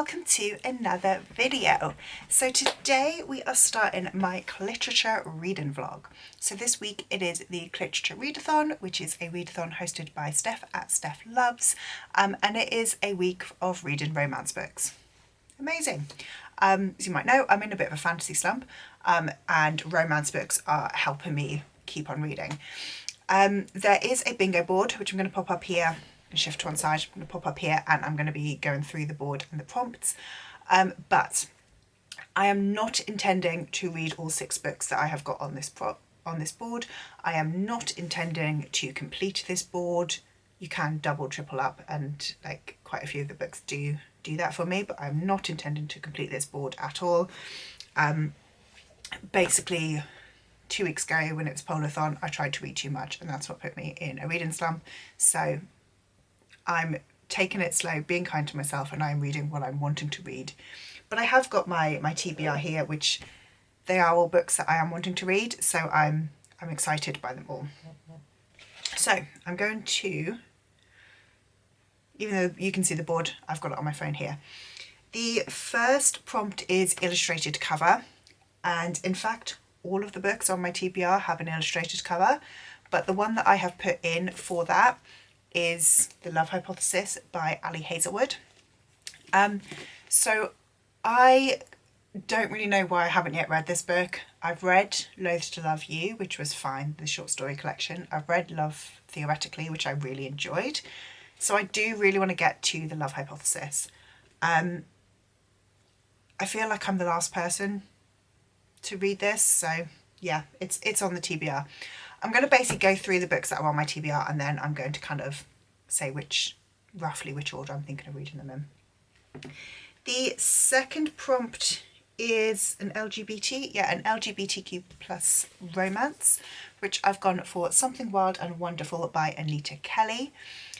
welcome to another video. So today we are starting my Cliterature Reading vlog. So this week it is the Cliterature Readathon, which is a readathon hosted by Steph at Steph Loves, and it is a week of reading romance books. Amazing. As you might know, I'm in a bit of a fantasy slump, and romance books are helping me keep on reading. There is a bingo board, which I'm going to pop up here and shift to one side. I'm going to pop up here and I'm going to be going through the board and the prompts. But I am not intending to read all 6 books that I have got on this board. I am not intending to complete this board. You can double, triple up, and like quite a few of the books do that for me, but I'm not intending to complete this board at all. Basically, 2 weeks ago when it was Polathon, I tried to read too much and that's what put me in a reading slump. So I'm taking it slow, being kind to myself, and I'm reading what I'm wanting to read. But I have got my TBR here, which they are all books that I am wanting to read, so I'm excited by them all. So I'm going to, even though you can see the board, I've got it on my phone here. The first prompt is illustrated cover, and in fact all of the books on my TBR have an illustrated cover, but the one that I have put in for that is The Love Hypothesis by Ali Hazelwood. So I don't really know why I haven't yet read this book. I've read Loath to Love You, which was fine, the short story collection. I've read Love Theoretically, which I really enjoyed. So I do really want to get to The Love Hypothesis. I feel like I'm the last person to read this, so yeah, it's on the TBR. I'm going to basically go through the books that are on my TBR, and then I'm going to kind of say roughly which order I'm thinking of reading them in. The second prompt is an LGBTQ plus romance, which I've gone for Something Wild and Wonderful by Anita Kelly.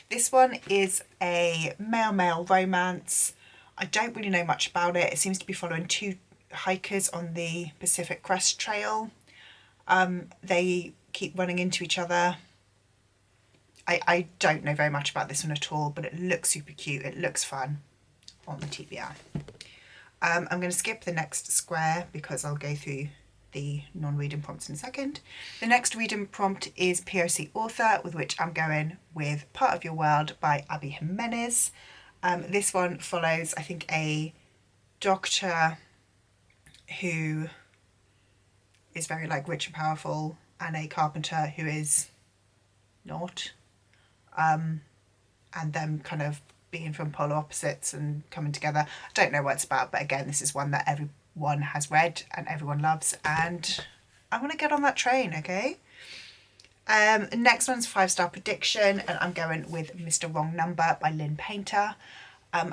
This one is a male-male romance. I don't really know much about it. It seems to be following 2 hikers on the Pacific Crest Trail. They keep running into each other. I don't know very much about this one at all, but it looks super cute. It looks fun on the TBR. I'm going to skip the next square because I'll go through the non-reading prompts in a second. The next reading prompt is POC author, with which I'm going with Part of Your World by Abby Jimenez. This one follows, I think, a doctor who is very like rich and powerful, and a carpenter who is not, and them kind of being from polar opposites and coming together. I don't know what it's about, but again, this is one that everyone has read and everyone loves, and I want to get on that train. Okay. The next one's 5-star prediction, and I'm going with Mr. Wrong Number by Lynn Painter.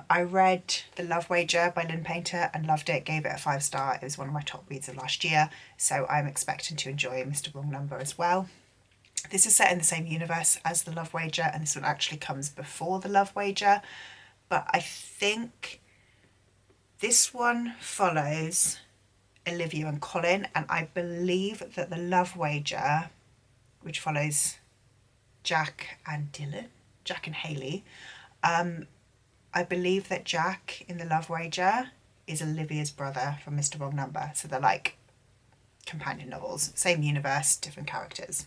I read The Love Wager by Lynn Painter and loved it, gave it a 5-star. It was one of my top reads of last year, so I'm expecting to enjoy Mr. Wrong Number as well. This is set in the same universe as The Love Wager, and this one actually comes before The Love Wager, but I think this one follows Olivia and Colin, and I believe that The Love Wager, which follows Jack and Hayley, I believe that Jack in The Love Wager is Olivia's brother from Mr. Wrong Number. So they're like companion novels, same universe, different characters.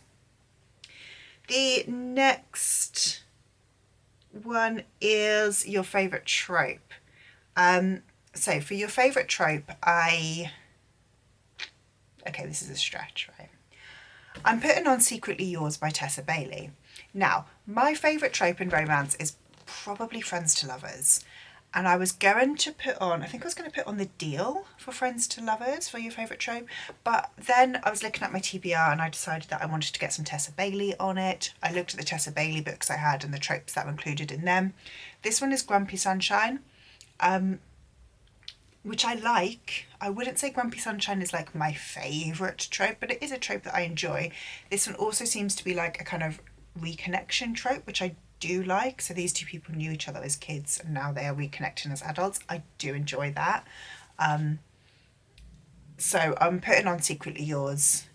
The next one is Your Favourite Trope. So for Your Favourite Trope, okay, this is a stretch, right? I'm putting on Secretly Yours by Tessa Bailey. Now, my favourite trope in romance is probably Friends to Lovers, and I was going to put on, The Deal for Friends to Lovers for Your Favourite Trope, but then I was looking at my TBR and I decided that I wanted to get some Tessa Bailey on it. I looked at the Tessa Bailey books I had and the tropes that were included in them. This one is Grumpy Sunshine, which I like. I wouldn't say Grumpy Sunshine is like my favourite trope, but it is a trope that I enjoy. This one also seems to be like a kind of reconnection trope, which I do like. So these 2 people knew each other as kids and now they are reconnecting as adults. I do enjoy that. So I'm putting on Secretly Yours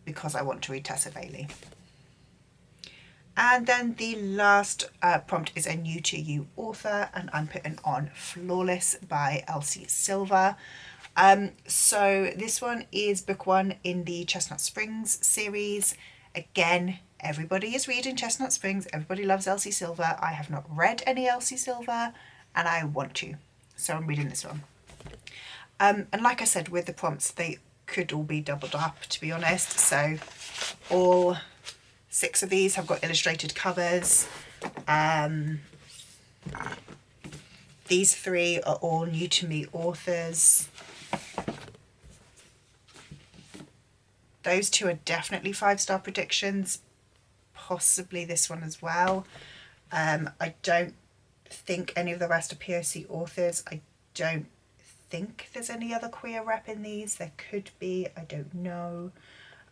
because I want to read Tessa Bailey. And then the last prompt is a new to you author, and I'm putting on Flawless by Elsie Silver. So this one is book one in the Chestnut Springs series. Again, everybody is reading Chestnut Springs. Everybody loves Elsie Silver. I have not read any Elsie Silver and I want to. So I'm reading this one. And like I said, with the prompts, they could all be doubled up, to be honest. So all 6 of these have got illustrated covers. These 3 are all new to me authors. Those 2 are definitely 5-star predictions, possibly this one as well. I don't think any of the rest are POC authors. I don't think there's any other queer rep in these. There could be, I don't know.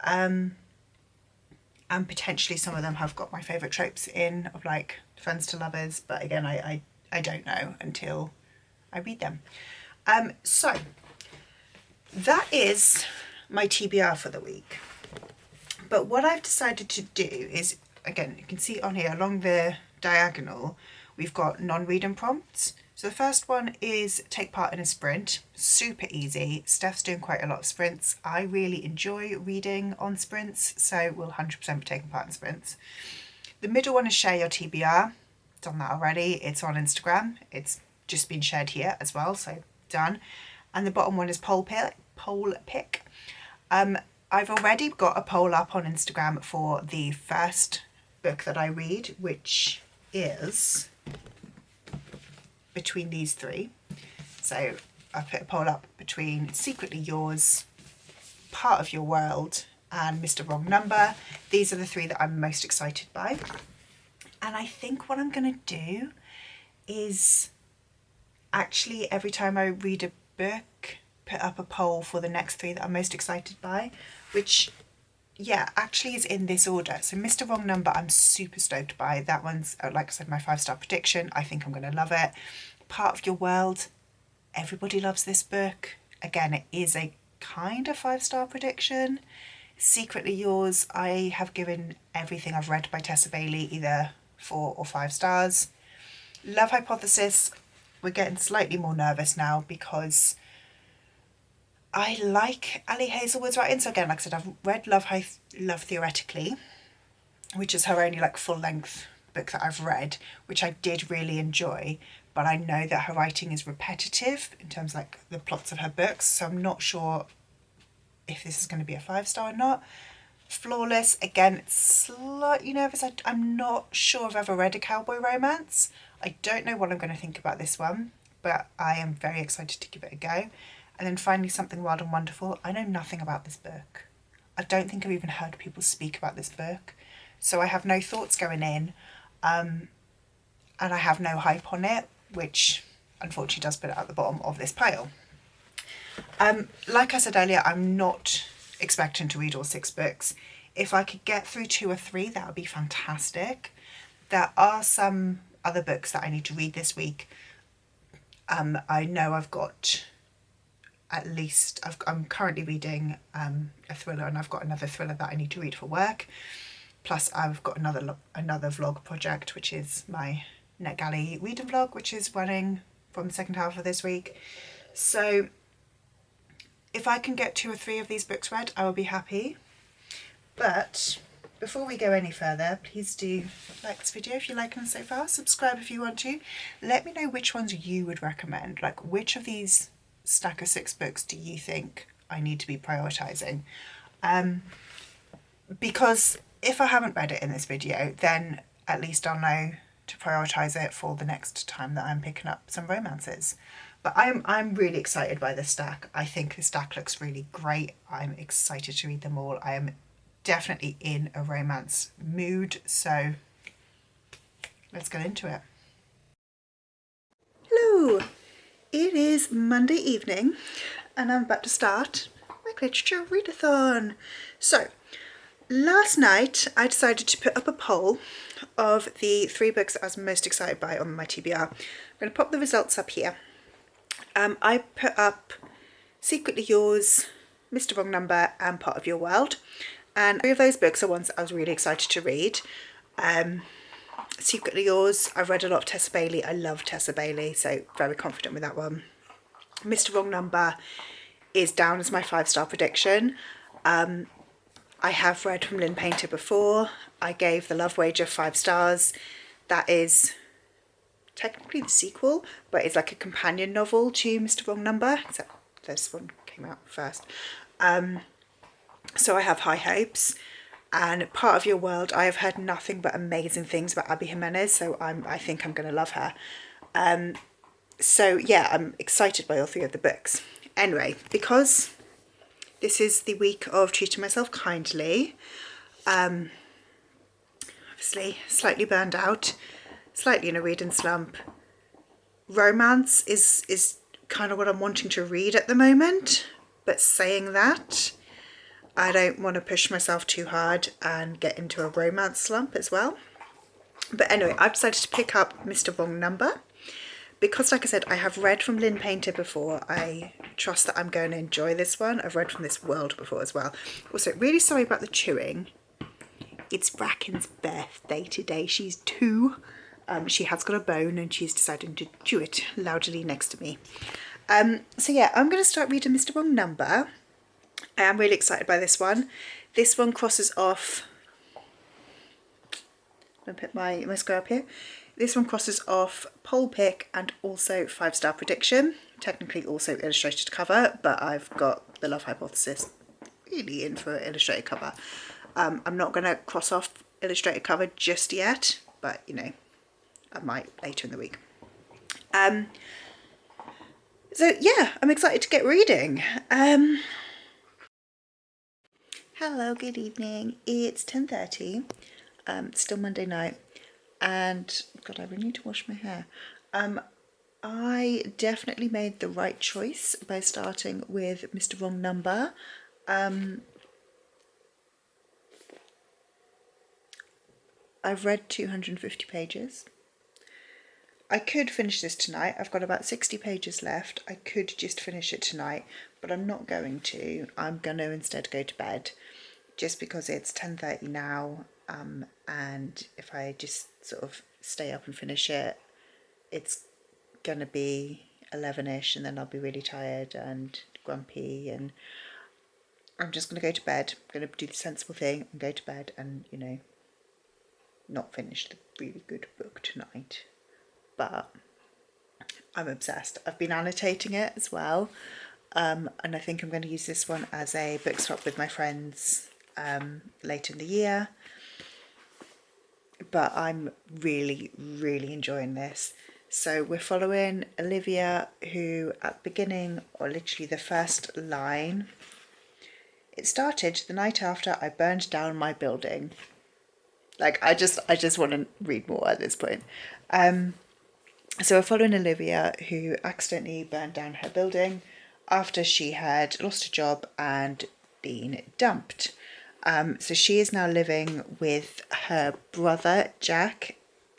And potentially some of them have got my favourite tropes in, of like friends to lovers, but again, I don't know until I read them. So that is my TBR for the week. But what I've decided to do is, again, you can see on here along the diagonal, we've got non-reading prompts. So the first one is take part in a sprint. Super easy. Steph's doing quite a lot of sprints. I really enjoy reading on sprints, so we'll 100% be taking part in sprints. The middle one is share your TBR. Done that already. It's on Instagram. It's just been shared here as well, so done. And the bottom one is poll pick. I've already got a poll up on Instagram for the first book that I read, which is between these 3. So I put a poll up between Secretly Yours, Part of Your World, and Mr. Wrong Number. These are the 3 that I'm most excited by. And I think what I'm going to do is actually every time I read a book, put up a poll for the next 3 that I'm most excited by, which, yeah, actually is in this order. So Mr. Wrong Number, I'm super stoked by. That one's, like I said, my 5-star prediction. I think I'm going to love it. Part of Your World, everybody loves this book. Again, it is a kind of 5-star prediction. Secretly Yours, I have given everything I've read by Tessa Bailey either 4 or 5 stars. Love Hypothesis, we're getting slightly more nervous now because I like Ali Hazelwood's writing. So again, like I said, I've read Love Theoretically, which is her only like full-length book that I've read, which I did really enjoy, but I know that her writing is repetitive in terms of like the plots of her books, so I'm not sure if this is going to be a 5-star or not. Flawless, again, slightly nervous. I'm not sure I've ever read a cowboy romance. I don't know what I'm going to think about this one, but I am very excited to give it a go. And then finally, Something Wild and Wonderful. I know nothing about this book. I don't think I've even heard people speak about this book. So I have no thoughts going in, and I have no hype on it, which unfortunately does put it at the bottom of this pile. Like I said earlier, I'm not expecting to read all 6 books. If I could get through 2 or 3, that would be fantastic. There are some other books that I need to read this week. I know I've got at least, I'm currently reading a thriller, and I've got another thriller that I need to read for work. Plus I've got another vlog project, which is my NetGalley reading vlog, which is running from the second half of this week. So if I can get 2 or 3 of these books read, I will be happy. But before we go any further, please do like this video if you like them so far. Subscribe if you want to. Let me know which ones you would recommend. Like, which of these stack of 6 books do you think I need to be prioritising? Because if I haven't read it in this video, then at least I'll know to prioritise it for the next time that I'm picking up some romances. But I'm really excited by this stack. I think the stack looks really great. I'm excited to read them all. I am definitely in a romance mood, so let's get into it. Hello, it is Monday evening and I'm about to start my Cliterature Readathon. So last night I decided to put up a poll of the 3 books that I was most excited by on my TBR. I'm going to pop the results up here. I put up Secretly Yours, Mr. Wrong Number and Part of Your World, and 3 of those books are ones that I was really excited to read. Secretly Yours, I've read a lot of Tessa Bailey. I love Tessa Bailey, so very confident with that one. Mr. Wrong Number is down as my 5-star prediction. I have read from Lynn Painter before. I gave The Love Wager 5 stars. That is technically the sequel, but it's like a companion novel to Mr. Wrong Number, except this one came out first. So I have high hopes. And Part of Your World, I have heard nothing but amazing things about Abby Jimenez, so I think I'm going to love her. So yeah, I'm excited by all 3 of the books. Anyway, because this is the week of treating myself kindly, obviously slightly burned out, slightly in a reading slump. Romance is kind of what I'm wanting to read at the moment, but saying that, I don't want to push myself too hard and get into a romance slump as well. But anyway, I've decided to pick up Mr. Wrong Number because, like I said, I have read from Lynn Painter before. I trust that I'm going to enjoy this one. I've read from this world before as well. Also, really sorry about the chewing. It's Bracken's birthday today. She's 2. She has got a bone and she's deciding to chew it loudly next to me. So yeah, I'm going to start reading Mr. Wrong Number. I am really excited by this one. This one crosses off... I'm going to put my square up here. This one crosses off Poll Pick and also 5-star prediction. Technically also illustrated cover, but I've got The Love Hypothesis really in for illustrated cover. I'm not going to cross off illustrated cover just yet, but you know, I might later in the week. So yeah, I'm excited to get reading. Hello, good evening. It's 10:30. Still Monday night, and God, I really need to wash my hair. I definitely made the right choice by starting with Mr. Wrong Number. I've read 250 pages. I could finish this tonight. I've got about 60 pages left. I could just finish it tonight, but I'm not going to. I'm going to instead go to bed just because it's 10:30 now. And if I just sort of stay up and finish it, it's going to be 11ish and then I'll be really tired and grumpy, and I'm just going to go to bed. I'm going to do the sensible thing and go to bed and, you know, not finish the really good book tonight. But I'm obsessed. I've been annotating it as well, and I think I'm going to use this one as a book swap with my friends later in the year. But I'm really, really enjoying this. So we're following Olivia, who at the beginning, or literally the first line, it started the night after I burned down my building. Like, I just want to read more at this point. So we're following Olivia, who accidentally burned down her building after she had lost a job and been dumped. So she is now living with her brother, Jack,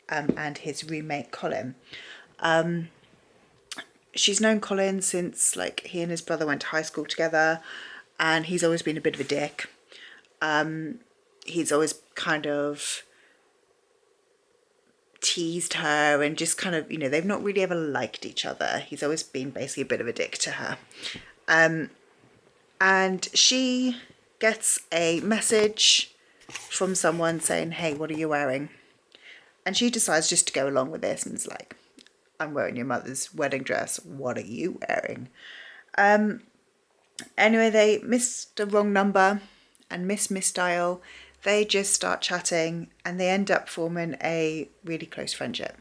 and his roommate, Colin. She's known Colin since, like, he and his brother went to high school together, and he's always been a bit of a dick. He's always kind of teased her and just kind of, you know, they've not really ever liked each other. He's always been basically a bit of a dick to her. And she gets a message from someone saying, hey, what are you wearing? And she decides just to go along with this and is like, I'm wearing your mother's wedding dress. What are you wearing? Anyway, they missed the wrong number and misdial. They just start chatting and they end up forming a really close friendship.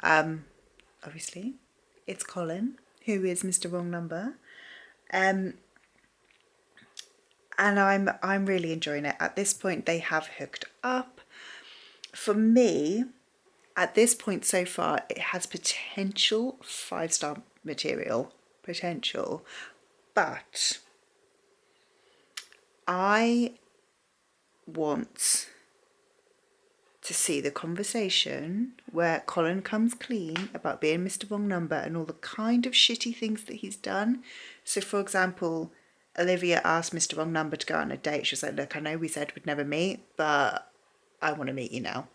Obviously, it's Colin, who is Mr. Wrong Number. And I'm really enjoying it. At this point, they have hooked up. For me, at this point so far, it has potential 5-star material. Potential. But I want to see the conversation where Colin comes clean about being Mr. Wrong Number and all the kind of shitty things that he's done. So, for example, Olivia asked Mr. Wrong Number to go on a date. She was like, look, I know we said we'd never meet, but I want to meet you now.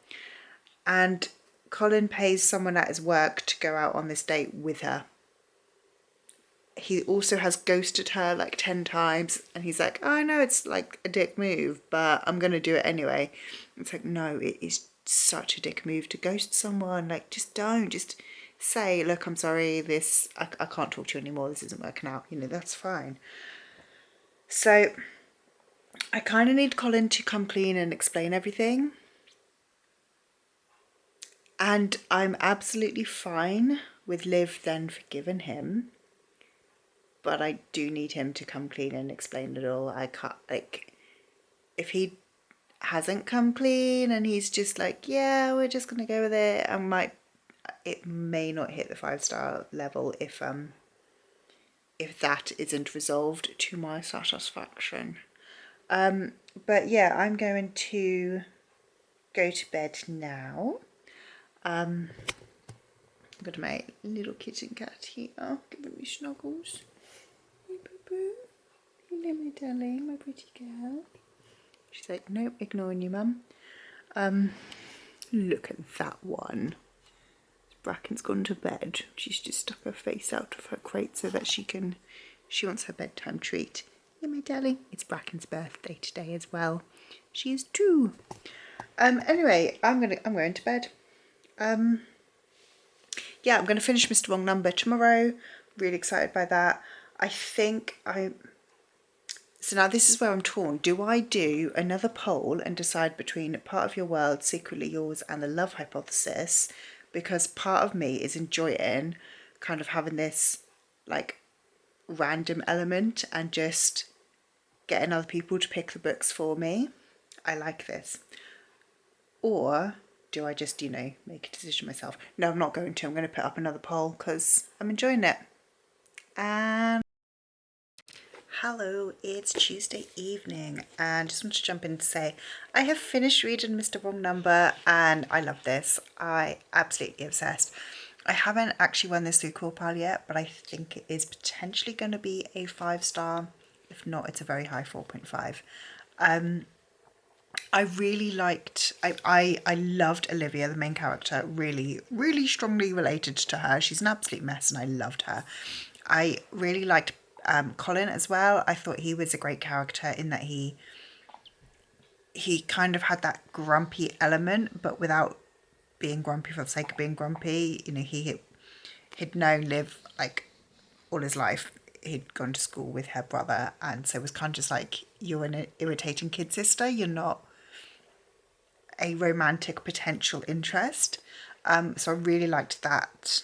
And Colin pays someone at his work to go out on this date with her. He also has ghosted her like 10 times, and he's like, oh, I know it's like a dick move, but I'm going to do it anyway. It's like, no, it is such a dick move to ghost someone. Like, just don't. Just say, look, I'm sorry, I can't talk to you anymore. This isn't working out. You know, that's fine. So I kind of need Colin to come clean and explain everything. And I'm absolutely fine with Liv then forgiving him. But I do need him to come clean and explain it all. I can't, like, if he hasn't come clean and he's just like, yeah, we're just gonna go with it, it may not hit the 5-star level if that isn't resolved to my satisfaction. But yeah, I'm going to go to bed now. I've got my little kitchen cat here giving me snuggles. Hey, boo-boo. Hello, my darling, my pretty girl. She's like, nope, ignoring you, mum. Look at that one. Bracken's gone to bed. She's just stuck her face out of her crate so that she wants her bedtime treat. Yeah, my darling. It's Bracken's birthday today as well. She is 2. Anyway, I'm going to bed. Yeah, I'm going to finish Mr. Wrong Number tomorrow. Really excited by that. So now this is where I'm torn. Do I do another poll and decide between Part of Your World, Secretly Yours and The Love Hypothesis? Because part of me is enjoying kind of having this like random element and just getting other people to pick the books for me. I like this. Or do I just, make a decision myself? No, I'm not going to. I'm going to put up another poll because I'm enjoying it. And hello, it's Tuesday evening and just want to jump in to say I have finished reading Mr. Wrong Number and I love this. I absolutely obsessed. I haven't actually run this through Corpal yet, but I think it is potentially going to be a 5-star. If not, it's a very high 4.5. I really liked, I loved Olivia, the main character, really, really strongly related to her. She's an absolute mess and I loved her. I really liked Colin as well. I thought he was a great character in that he kind of had that grumpy element, but without being grumpy for the sake of being grumpy. He'd known Liv like all his life. He'd gone to school with her brother, and so it was kind of just like, you're an irritating kid sister. You're not a romantic potential interest. So I really liked that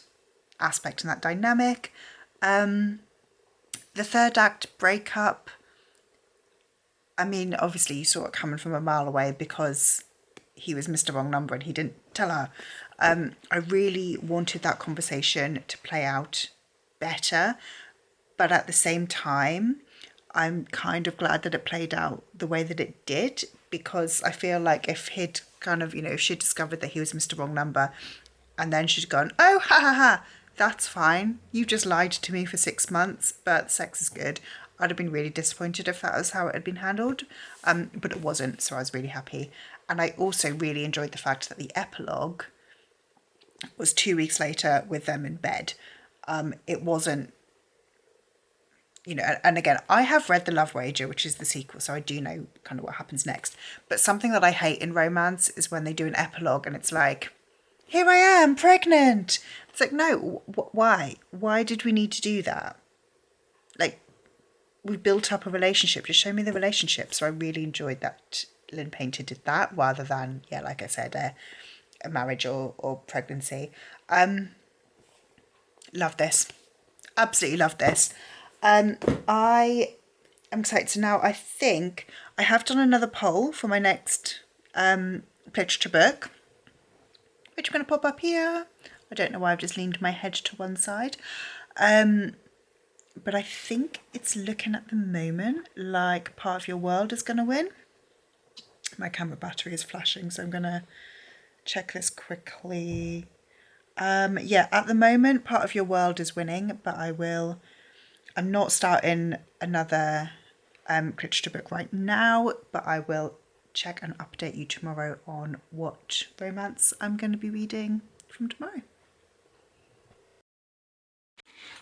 aspect and that dynamic. The third act breakup, I mean, obviously you saw it coming from a mile away because he was Mr. Wrong Number and he didn't tell her. I really wanted that conversation to play out better, but at the same time, I'm kind of glad that it played out the way that it did, because I feel like if he'd kind of, if she'd discovered that he was Mr. Wrong Number and then she'd gone, oh, ha ha ha, that's fine. You just lied to me for 6 months, but sex is good. I'd have been really disappointed if that was how it had been handled. But it wasn't, so I was really happy. And I also really enjoyed the fact that the epilogue was 2 weeks later with them in bed. It wasn't, and again, I have read The Love Wager, which is the sequel, so I do know kind of what happens next. But something that I hate in romance is when they do an epilogue and it's like, here I am, pregnant. It's like, no, why? Why did we need to do that? Like, we built up a relationship. Just show me the relationship. So I really enjoyed that Lynn Painter did that rather than, like I said, a marriage or pregnancy. Love this. Absolutely love this. I am excited. So now I think I have done another poll for my next literature book, which I'm going to pop up here. I don't know why I've just leaned my head to one side. But I think it's looking at the moment like Part of Your World is going to win. My camera battery is flashing, so I'm going to check this quickly. Yeah, at the moment, Part of Your World is winning, but I'm not starting another literature book right now, but I will check and update you tomorrow on what romance I'm going to be reading from tomorrow.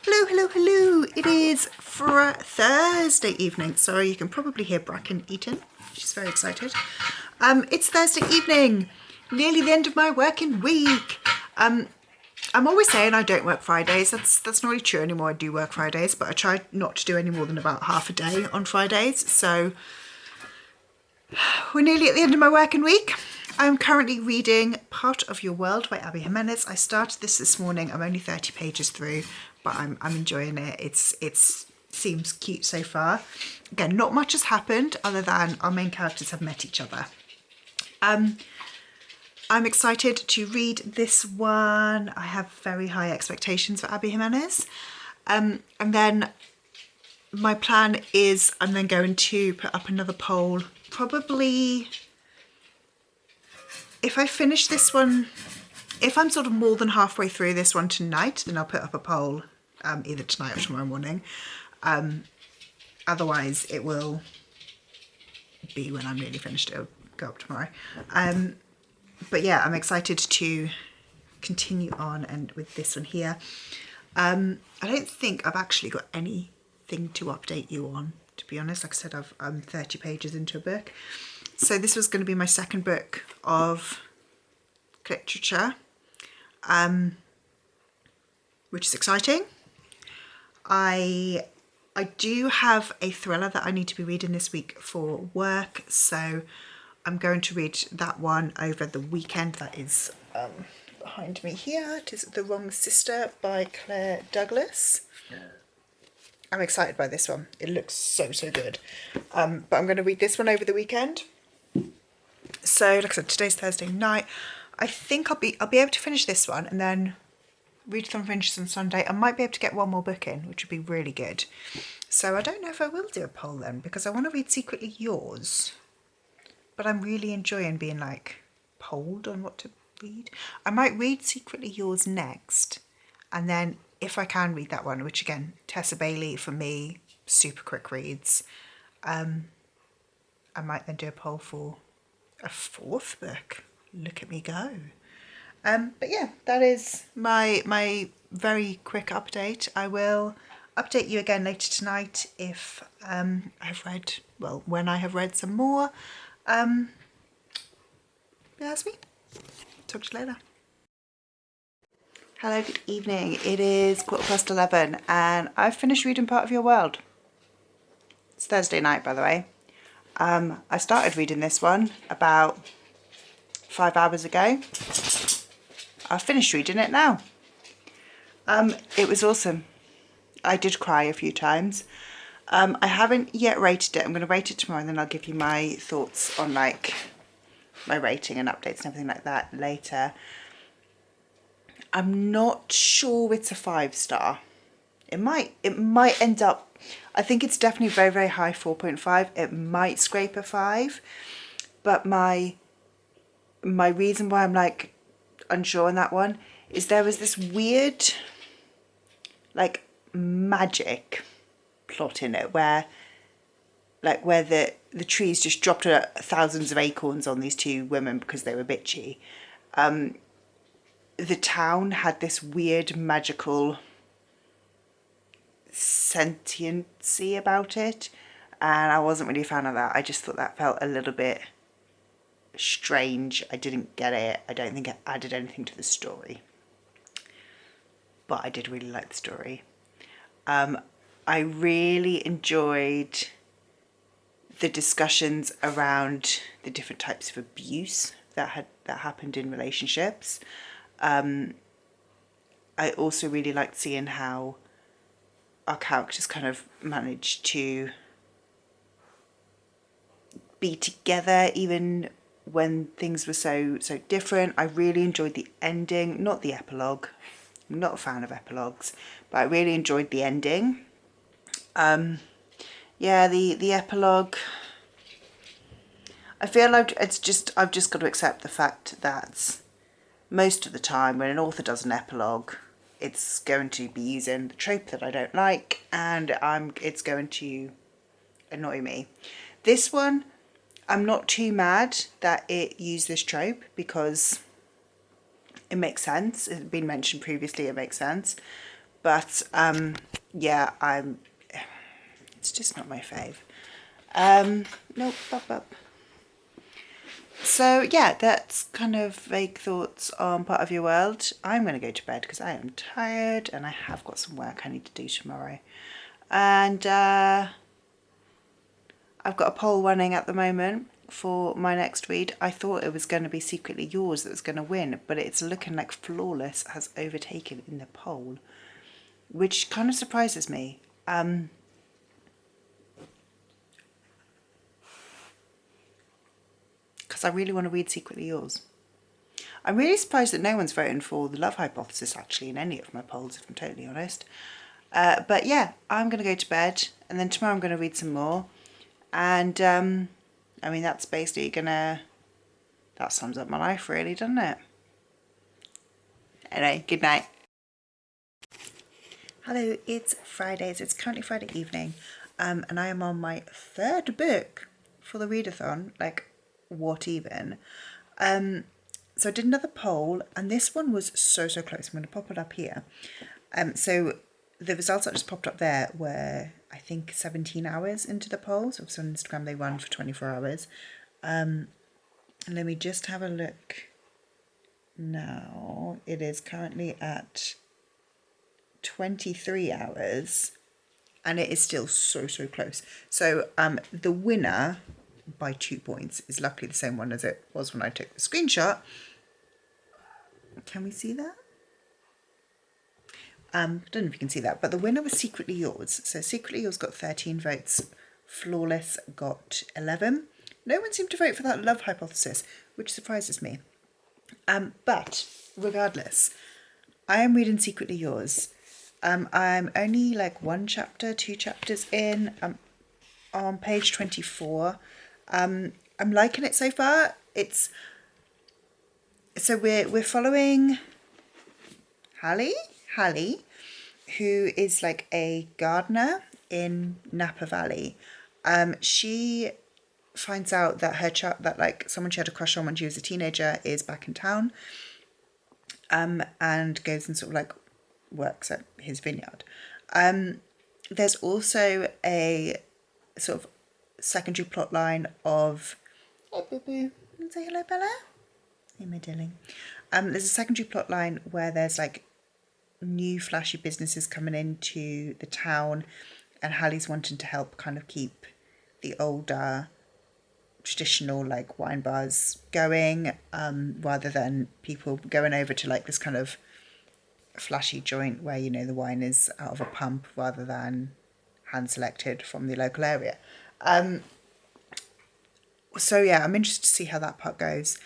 Hello, hello, hello. It is for Thursday evening. Sorry, you can probably hear Bracken eating. She's very excited. It's Thursday evening, nearly the end of my working week. I'm always saying I don't work Fridays. That's not really true anymore. I do work Fridays, but I try not to do any more than about half a day on Fridays. So we're nearly at the end of my working week. I'm currently reading Part of Your World by Abby Jimenez. I started this morning. I'm only 30 pages through, but I'm enjoying it. It seems cute so far. Again, not much has happened other than our main characters have met each other. I'm excited to read this one. I have very high expectations for Abby Jimenez. And then my plan is I'm then going to put up another poll. Probably, if I finish this one, if I'm sort of more than halfway through this one tonight, then I'll put up a poll either tonight or tomorrow morning. Otherwise, it will be when I'm nearly finished. It'll go up tomorrow. But yeah, I'm excited to continue on and with this one here. I don't think I've actually got anything to update you on, to be honest. Like I said, I'm 30 pages into a book. So this was going to be my second book of Cliterature, which is exciting. I do have a thriller that I need to be reading this week for work, so I'm going to read that one over the weekend. That is behind me here. It is The Wrong Sister by Claire Douglas. I'm excited by this one. It looks so good. But I'm going to read this one over the weekend. So, like I said, today's Thursday night. I think I'll be able to finish this one and then read some finishes on Sunday. I might be able to get one more book in, which would be really good. So I don't know if I will do a poll then, because I want to read Secretly Yours. But I'm really enjoying being like polled on what to read. I might read Secretly Yours next, and then if I can read that one, which again, Tessa Bailey for me, super quick reads, I might then do a poll for a fourth book. Look at me go. But yeah, that is my very quick update. I will update you again later tonight if when I have read some more. Yeah, that's me. Talk to you later. Hello, good evening. It is 11:15 and I've finished reading Part of Your World. It's Thursday night, by the way. I started reading this one about 5 hours ago. I've finished reading it now. It was awesome. I did cry a few times. I haven't yet rated it. I'm going to rate it tomorrow and then I'll give you my thoughts on like my rating and updates and everything like that later. I'm not sure it's a 5-star. It might end up, I think it's definitely very, very high, 4.5. It might scrape a 5. But my reason why I'm like unsure on that one is there was this weird like magic plot in it where the trees just dropped thousands of acorns on these two women because they were bitchy. The town had this weird magical sentiency about it, and I wasn't really a fan of that. I just thought that felt a little bit strange. I didn't get it. I don't think it added anything to the story, but I did really like the story. I really enjoyed the discussions around the different types of abuse that happened in relationships. I also really liked seeing how our characters kind of managed to be together even when things were so different. I really enjoyed the ending, not the epilogue. I'm not a fan of epilogues, but I really enjoyed the ending. Yeah, the epilogue, I feel like I've just got to accept the fact that most of the time when an author does an epilogue, it's going to be using the trope that I don't like, and it's going to annoy me. This one, I'm not too mad that it used this trope because it makes sense. It's been mentioned previously, it makes sense. But yeah, it's just not my fave. Nope, up. So yeah, that's kind of vague thoughts on Part of Your World. I'm going to go to bed because I am tired and I have got some work I need to do tomorrow. And I've got a poll running at the moment for my next read. I thought it was going to be Secretly Yours that was going to win, but it's looking like Flawless has overtaken in the poll, which kind of surprises me. Because I really want to read Secretly Yours. I'm really surprised that no one's voting for The Love Hypothesis actually in any of my polls, if I'm totally honest. But yeah, I'm going to go to bed and then tomorrow I'm going to read some more. And I mean, that's basically that sums up my life really, doesn't it? Anyway, good night. Hello, it's Fridays. It's currently Friday evening, and I am on my third book for the readathon. Like, what even? So I did another poll, and this one was so close. I'm going to pop it up here. So the results that just popped up there were, I think, 17 hours into the poll. So on Instagram they run for 24 hours. And let me just have a look now. It is currently at 23 hours and it is still so close. So the winner by 2 points is luckily the same one as it was when I took the screenshot. Can we see that? I don't know if you can see that, but the winner was Secretly Yours. So Secretly Yours got 13 votes. Flawless got 11. No one seemed to vote for that Love Hypothesis, which surprises me. But regardless, I am reading Secretly Yours. I'm only like 2 chapters in. I'm on page 24. I'm liking it so far. So we're following Hallie, who is like a gardener in Napa Valley. She finds out that someone she had a crush on when she was a teenager is back in town, and goes and sort of like works at his vineyard. There's also a sort of secondary plot line of hey boo boo, say hello Bella. Hey my darling. There's a secondary plot line where there's like new flashy businesses coming into the town, and Hallie's wanting to help kind of keep the older traditional like wine bars going, rather than people going over to like this kind of flashy joint where, you know, the wine is out of a pump rather than hand selected from the local area. So yeah, I'm interested to see how that part goes.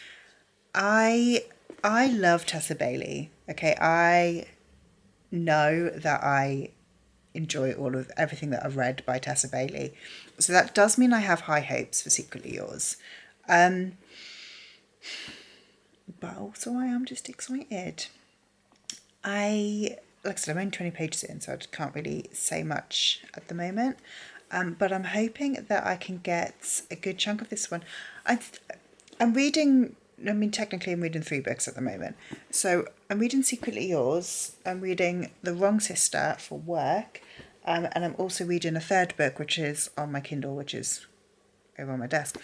I love Tessa Bailey. Okay, I know that I enjoy everything that I've read by Tessa Bailey. So that does mean I have high hopes for Secretly Yours. But also I am just excited. Like I said, I'm only 20 pages in, so I can't really say much at the moment. But I'm hoping that I can get a good chunk of this one. I'm reading, I mean, technically I'm reading 3 books at the moment. So I'm reading Secretly Yours, I'm reading The Wrong Sister for work, and I'm also reading a third book, which is on my Kindle, which is over on my desk,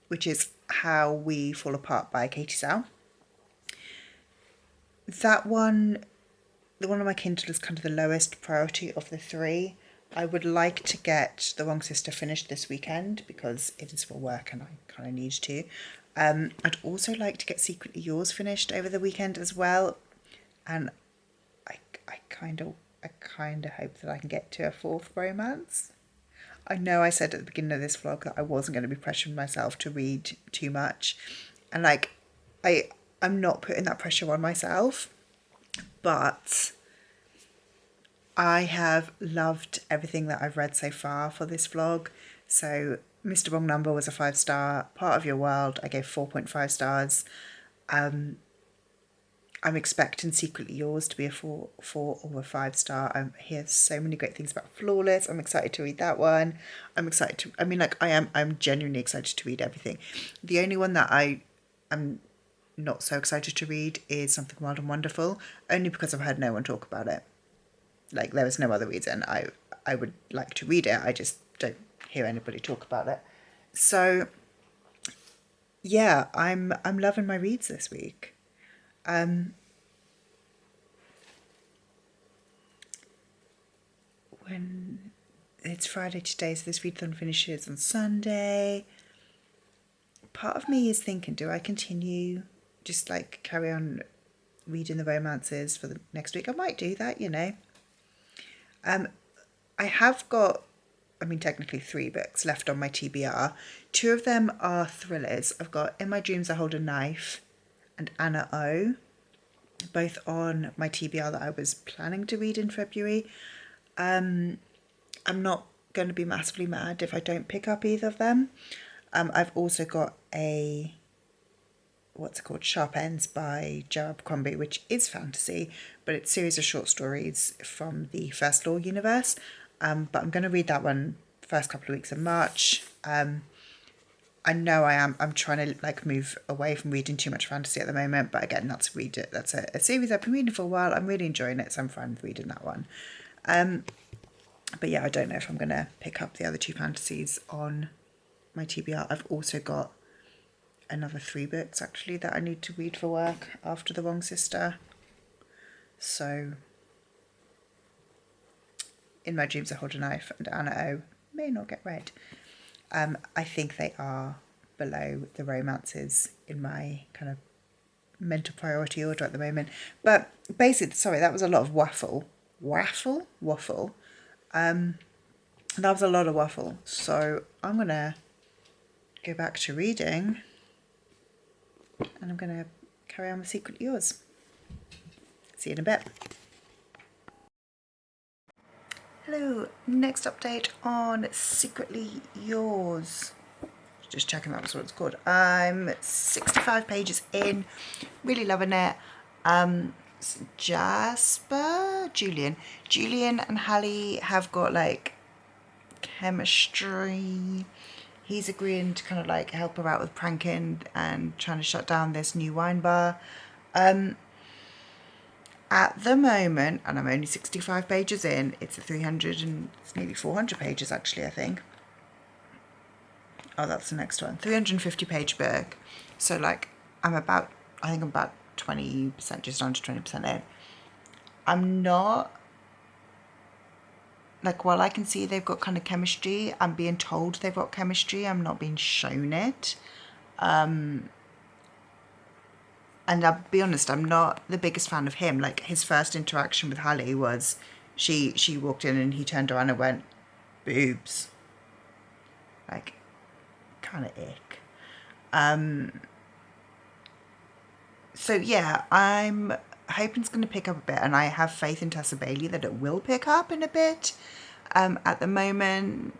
which is How We Fall Apart by Katie Sau. That one, the one on my Kindle is kind of the lowest priority of the 3. I would like to get The Wrong Sister finished this weekend because it is for work and I kind of need to. I'd also like to get Secretly Yours finished over the weekend as well, and I kind of hope that I can get to a 4th romance. I know I said at the beginning of this vlog that I wasn't going to be pressuring myself to read too much, and like I'm not putting that pressure on myself, but I have loved everything that I've read so far for this vlog. So Mr. Wrong Number was a 5-star. Part of Your World I gave 4.5 stars. I'm expecting Secretly Yours to be a 4 or a 5-star. I hear so many great things about Flawless. I'm excited to read that one. I'm excited to, I mean, like, I'm genuinely excited to read everything. The only one that I am not so excited to read is Something Wild and Wonderful, only because I've heard no one talk about it. Like, there was no other reason. I would like to read it. I just don't hear anybody talk about it. So yeah, I'm loving my reads this week. When it's Friday today, so this readathon finishes on Sunday. Part of me is thinking, do I continue, just like carry on reading the romances for the next week? I might do that, you know. I have got, I mean, technically 3 books left on my TBR. 2 of them are thrillers. I've got In My Dreams I Hold a Knife and Anna O, both on my TBR that I was planning to read in February. I'm not going to be massively mad if I don't pick up either of them. I've also got a, what's it called, Sharp Ends by Joe Abercrombie, which is fantasy, but it's a series of short stories from the First Law universe. But I'm going to read that one first couple of weeks of March. I know I'm trying to like move away from reading too much fantasy at the moment, but again, that's a series I've been reading for a while. I'm really enjoying it, so I'm fine with reading that one. But yeah, I don't know if I'm going to pick up the other 2 fantasies on my TBR. I've also got another 3 books actually that I need to read for work after The Wrong Sister. So In My Dreams I Hold a Knife and Anna O may not get read. I think they are below the romances in my kind of mental priority order at the moment. But basically, sorry, that was a lot of waffle. Waffle. That was a lot of waffle. So I'm going to go back to reading and I'm going to carry on with Secretly Yours. See you in a bit. Hello, next update on Secretly Yours. Just checking that was what it's called. I'm 65 pages in, really loving it. Julian and Hallie have got like chemistry. He's agreeing to kind of like help her out with pranking and trying to shut down this new wine bar. At the moment, and I'm only 65 pages in, it's a 300 and it's nearly 400 pages actually, I think. Oh, that's the next one. 350 page book. So like I think I'm about 20%, just under 20% in. I'm not, like, while I can see they've got kind of chemistry, I'm being told they've got chemistry, I'm not being shown it. And I'll be honest, I'm not the biggest fan of him. Like, his first interaction with Hallie was she walked in and he turned around and went, boobs. Like, kind of ick. So yeah, I'm hoping it's going to pick up a bit, and I have faith in Tessa Bailey that it will pick up in a bit. At the moment,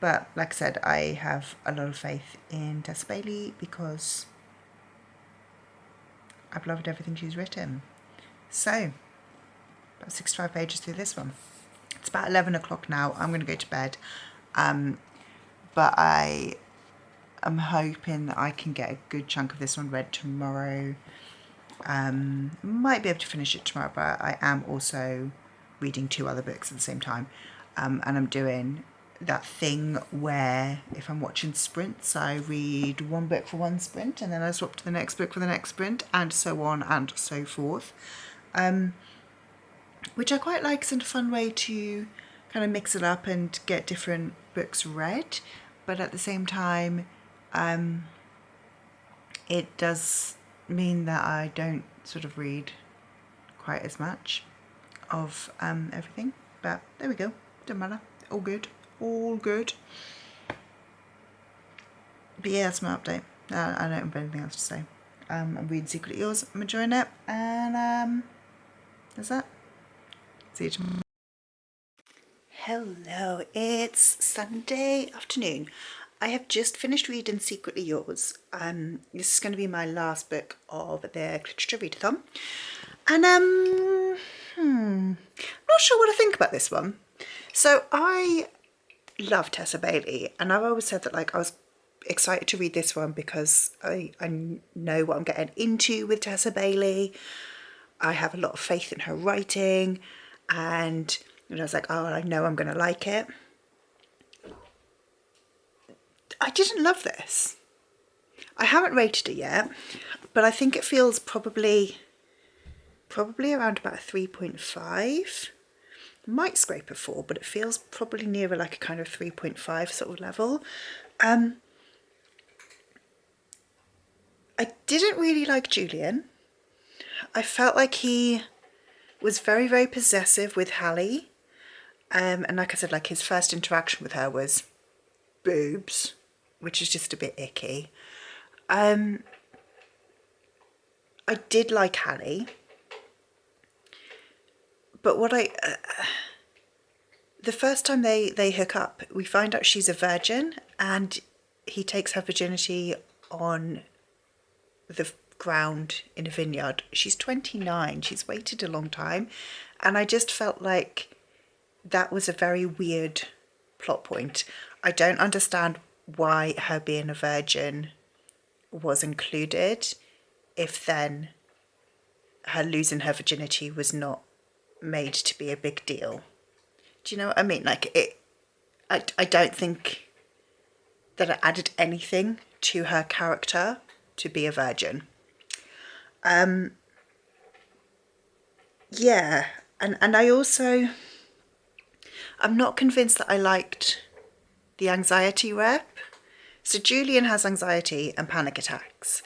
but like I said, I have a lot of faith in Tessa Bailey because I've loved everything she's written. So, about 65 pages through this one. It's about 11 o'clock now. I'm going to go to bed. But I am hoping that I can get a good chunk of this one read tomorrow. Might be able to finish it tomorrow, but I am also reading 2 other books at the same time. And I'm doing that thing where if I'm watching sprints, I read 1 book for 1 sprint and then I swap to the next book for the next sprint, and so on and so forth. Which I quite like. It's a fun way to kind of mix it up and get different books read. But at the same time, it does mean that I don't sort of read quite as much of everything. But there we go. Doesn't matter. All good. All good. But yeah, that's my update. I don't have anything else to say. I'm reading Secretly Yours. I'm enjoying it. And that's that. See you tomorrow. Hello, it's Sunday afternoon. I have just finished reading Secretly Yours. This is going to be my last book of the Cliterature Readathon. And I'm not sure what to think about this one. So I love Tessa Bailey, and I've always said that like I was excited to read this one because I know what I'm getting into with Tessa Bailey. I have a lot of faith in her writing, and I was like, oh, I know I'm going to like it. I didn't love this. I haven't rated it yet, but I think it feels probably around about a 3.5. Might scrape a 4, but it feels probably nearer like a kind of 3.5 sort of level. I didn't really like Julian. I felt like he was very, very possessive with Hallie. And like I said, like his first interaction with her was boobs, which is just a bit icky. I did like Hallie. But what the first time they hook up, we find out she's a virgin, and he takes her virginity on the ground in a vineyard. She's 29. She's waited a long time. And I just felt like that was a very weird plot point. I don't understand why her being a virgin was included if then her losing her virginity was not made to be a big deal. Do you know what I mean? Like I don't think that it added anything to her character to be a virgin. Yeah, and I also, I'm not convinced that I liked the anxiety rep. So Julian has anxiety and panic attacks,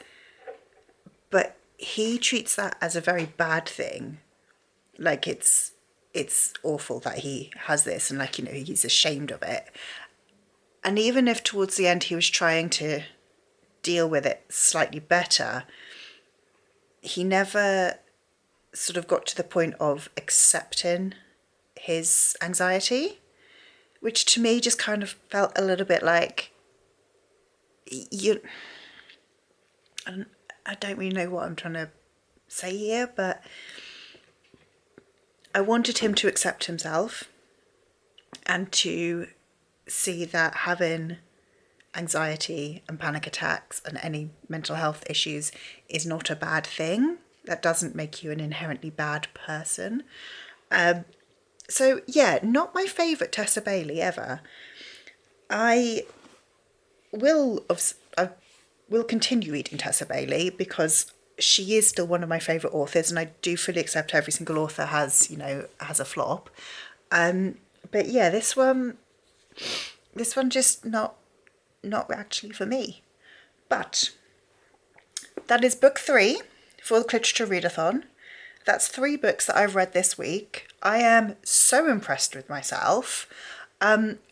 but he treats that as a very bad thing. Like it's awful that he has this, and like, you know, he's ashamed of it. And even if towards the end he was trying to deal with it slightly better, he never sort of got to the point of accepting his anxiety, which to me just kind of felt a little bit like I don't really know what I'm trying to say here, but I wanted him to accept himself and to see that having anxiety and panic attacks and any mental health issues is not a bad thing. That doesn't make you an inherently bad person. So yeah, not my favourite Tessa Bailey ever. I will continue reading Tessa Bailey because she is still one of my favourite authors, and I do fully accept every single author has a flop. But yeah, this one just not actually for me. But that is book 3 for the Cliterature Readathon. That's 3 books that I've read this week. I am so impressed with myself.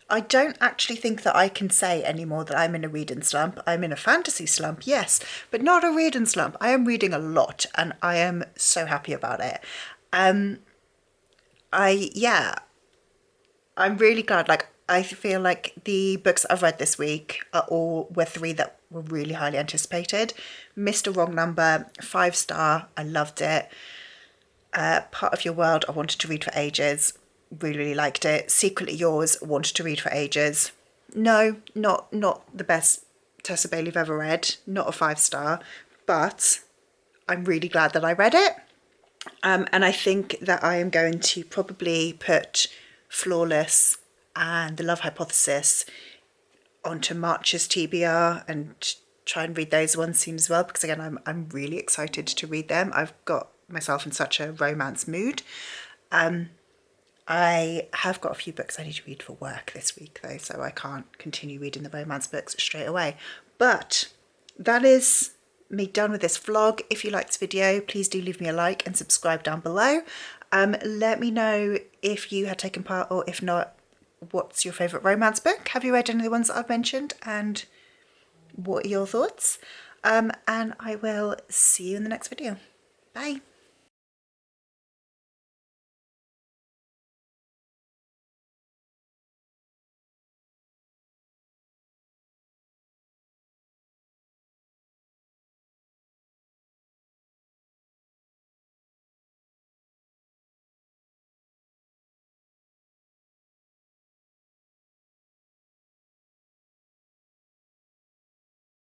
I don't actually think that I can say anymore that I'm in a reading slump. I'm in a fantasy slump, yes, but not a reading slump. I am reading a lot, and I am so happy about it. I'm really glad. Like, I feel like the books I've read this week were 3 that were really highly anticipated. Mr. Wrong Number, 5-star, I loved it. Part of Your World, I wanted to read for ages. Really, really liked it. Secretly Yours, wanted to read for ages. No, not the best Tessa Bailey I've ever read. Not a 5-star, but I'm really glad that I read it. And I think that I am going to probably put Flawless and The Love Hypothesis onto March's TBR and try and read those ones soon as well, because again, I'm really excited to read them. I've got myself in such a romance mood. I have got a few books I need to read for work this week though, so I can't continue reading the romance books straight away. But that is me done with this vlog. If you liked this video, please do leave me a like and subscribe down below. Let me know if you had taken part, or if not, what's your favourite romance book? Have you read any of the ones that I've mentioned, and what are your thoughts? And I will see you in the next video. Bye.